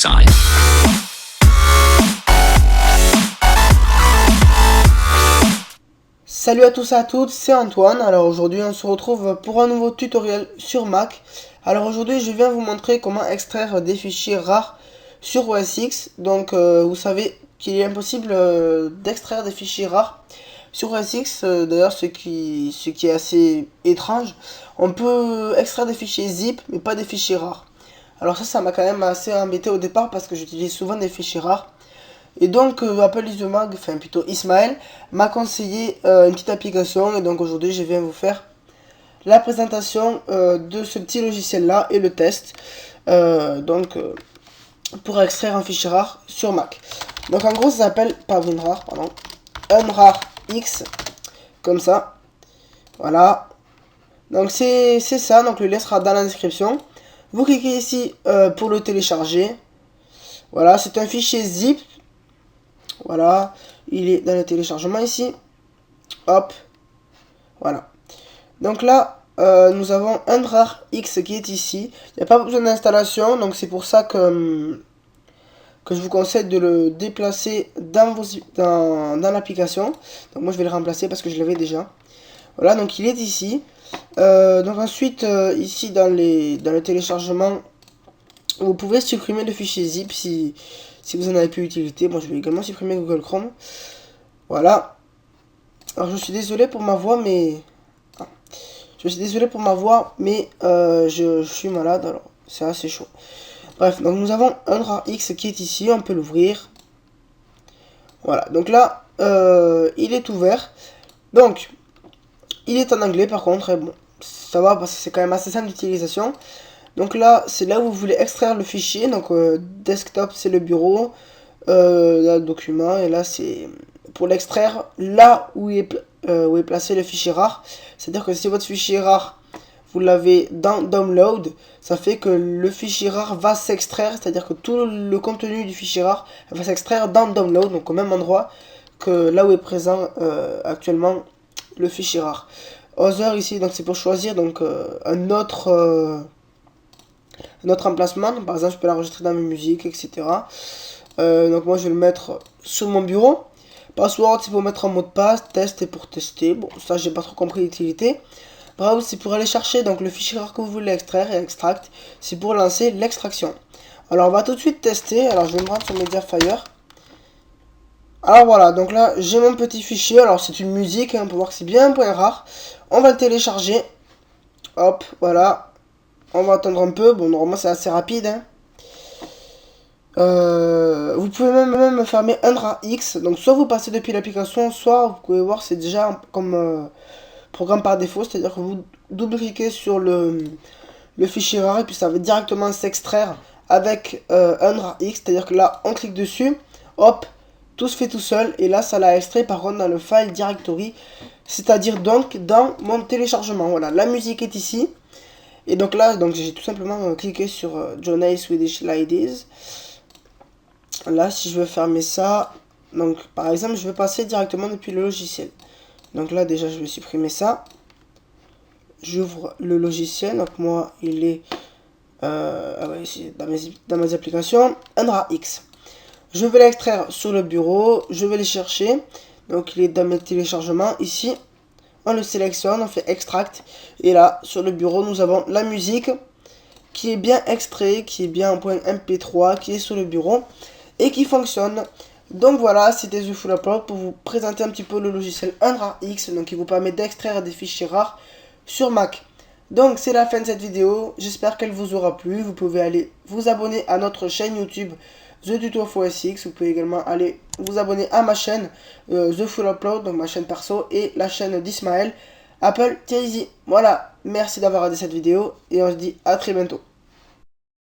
side. Salut à tous et à toutes, c'est Antoine. Alors aujourd'hui on se retrouve pour un nouveau tutoriel sur Mac. Alors aujourd'hui je viens vous montrer comment extraire des fichiers rares sur OS X. Donc vous savez qu'il est impossible d'extraire des fichiers rares sur OS X. D'ailleurs ce qui est assez étrange, on peut extraire des fichiers zip mais pas des fichiers rares. Alors ça m'a quand même assez embêté au départ parce que j'utilise souvent des fichiers rares. Et donc Apple Isomag, enfin plutôt Ismaël, m'a conseillé une petite application. Et donc aujourd'hui je viens vous faire la présentation de ce petit logiciel là et le test. Pour extraire un fichier rare sur Mac. Donc en gros ça s'appelle, pas WinRAR, pardon, UnRAR X, comme ça. Voilà. Donc c'est ça, donc le lien sera dans la description. Vous cliquez ici pour le télécharger. Voilà, c'est un fichier zip. Voilà, il est dans le téléchargement ici. Hop, voilà. Donc là, nous avons UnRAR X qui est ici. Il n'y a pas besoin d'installation, donc c'est pour ça que je vous conseille de le déplacer dans l'application. Donc moi je vais le remplacer parce que je l'avais déjà. Voilà, donc il est ici. Donc ensuite, ici dans le téléchargement, vous pouvez supprimer le fichier zip si vous en avez plus utilité. Moi je vais également supprimer Google Chrome. Voilà. Alors je suis désolé pour ma voix, mais je suis malade, alors c'est assez chaud. Bref, donc nous avons UnRAR X qui est ici, on peut l'ouvrir. Voilà, donc là il est ouvert. Donc il est en anglais par contre, et bon, ça va parce que c'est quand même assez simple d'utilisation. Donc là, c'est là où vous voulez extraire le fichier. Donc desktop, c'est le bureau, là, le document, et là c'est pour l'extraire là où est placé le fichier rare. C'est-à-dire que si votre fichier rare, vous l'avez dans download, ça fait que le fichier rare va s'extraire, c'est-à-dire que tout le contenu du fichier rare va s'extraire dans download, donc au même endroit que là où est présent actuellement le fichier rare. Other ici, donc c'est pour choisir donc un autre emplacement. Donc, par exemple je peux l'enregistrer dans mes musiques, etc. Donc moi je vais le mettre sur mon bureau. Password c'est pour mettre un mot de passe. Test c'est pour tester. Bon ça j'ai pas trop compris l'utilité. Browse c'est pour aller chercher donc le fichier rare que vous voulez extraire. Et extract c'est pour lancer l'extraction. Alors on va tout de suite tester. Alors je vais me rendre sur Mediafire. Alors voilà, donc là j'ai mon petit fichier. Alors c'est une musique, hein, on peut voir que c'est bien un point rare. On va le télécharger. Hop, voilà. On va attendre un peu. Bon, normalement c'est assez rapide, hein. Vous pouvez même fermer UnRAR X. Donc soit vous passez depuis l'application, soit vous pouvez voir c'est déjà comme programme par défaut. C'est-à-dire que vous double-cliquez sur le fichier rare et puis ça va directement s'extraire avec UnRAR X. C'est-à-dire que là on clique dessus, hop, tout se fait tout seul. Et là ça l'a extrait par contre dans le file directory. C'est-à-dire donc dans mon téléchargement. Voilà, la musique est ici. Et donc là, j'ai tout simplement cliqué sur Johnny Swedish Ladies. Là, si je veux fermer ça, donc par exemple, je vais passer directement depuis le logiciel. Donc là, déjà, je vais supprimer ça. J'ouvre le logiciel. Donc moi, il est dans mes applications. UnRAR X. Je vais l'extraire sur le bureau. Je vais le chercher. Donc il est dans mes téléchargements ici. On le sélectionne, on fait extract. Et là, sur le bureau, nous avons la musique qui est bien extrait, qui est bien en point MP3, qui est sur le bureau et qui fonctionne. Donc voilà, c'était The Full Upload pour vous présenter un petit peu le logiciel UnRAR X, donc qui vous permet d'extraire des fichiers rares sur Mac. Donc c'est la fin de cette vidéo, j'espère qu'elle vous aura plu. Vous pouvez aller vous abonner à notre chaîne YouTube The Tuto of OS X. Vous pouvez également aller vous abonner à ma chaîne The Full Upload, donc ma chaîne perso, et la chaîne d'Ismaël, Apple TZ. Voilà, merci d'avoir regardé cette vidéo et on se dit à très bientôt.